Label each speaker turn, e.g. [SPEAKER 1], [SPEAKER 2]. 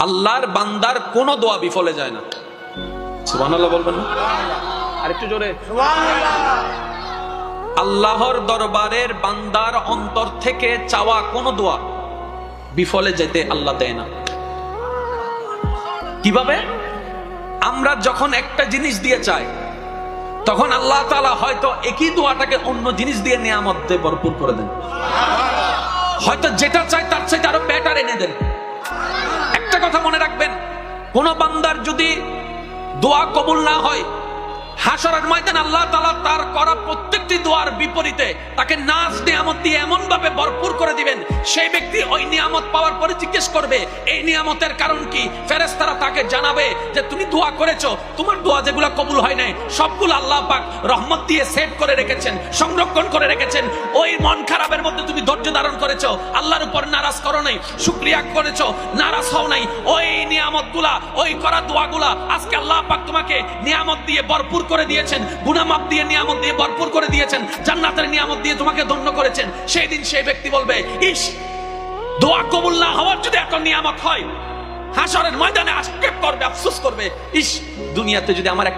[SPEAKER 1] আল্লাহর বান্দার কোনো দোয়া বিফলে যায় না। সুবহানাল্লাহ বলবেন না? আরেকটু জোরে সুবহানাল্লাহ। আল্লাহর দরবারের বান্দার অন্তর থেকে চাওয়া কোনো দোয়া বিফলে যেতে আল্লাহ দেয় না। কিভাবে? আমরা যখন একটা জিনিস দিয়ে চাই, তখন আল্লাহ তাআলা হয়তো একই দোয়াটাকে অন্য জিনিস দিয়ে নিয়ামত দিয়ে ভরপুর করে দেন। হয়তো যেটা চাই তার চাইতে আরো বেটার এনে দেন। একটা কথা মনে রাখবেন, কোন বান্দার যদি দোয়া কবুল না হয়, হাসরের ময়দানে আল্লাহ তাআলা তার করা প্রত্যেকটি দোয়ার বিপরীতে তাকে নাজ নিয়ামত দিয়ে এমন ভাবে ভরপুর করে দিবেন, সেই ব্যক্তি ওই নিয়ামত পাওয়ার পরে জিজ্ঞেস করবে এই নিয়ামতের কারণ কি। ফেরেশতারা তাকে জানাবে যে তুমি দোয়া করেছো, তোমার দোয়া যেগুলো কবুল হয় নাই সবগুলো আল্লাহ পাক রহমত দিয়ে সেভ করে রেখেছেন, সংরক্ষণ করে রেখেছেন। ওই মন খারাপের মধ্যে তুমি ধৈর্য ধারণ করেছো, আল্লাহর উপর নারাজ করো নাই, শুকরিয়া করেছো, নারাজ হও নাই, ওই নিয়ামতগুলা, ওই করা দোয়াগুলা আজকে আল্লাহ পাক তোমাকে নিয়ামত দিয়ে ভরপুর করে দিয়েছেন, গুনাহ মাফ দিয়ে নিয়ামত দিয়ে ভরপুর করে দিয়েছেন, জান্নাতের নিয়ামত দিয়ে তোমাকে ধন্য করেছেন। সেই দিন সেই ব্যক্তি বলবে, ইস, দোয়া কবুল না হওয়ার যদি এত নিয়ামত হয়, হাসরের ময়দানে আক্ষেপ করবে, আফসোস করবে, ইস, দুনিয়াতে যদি আমার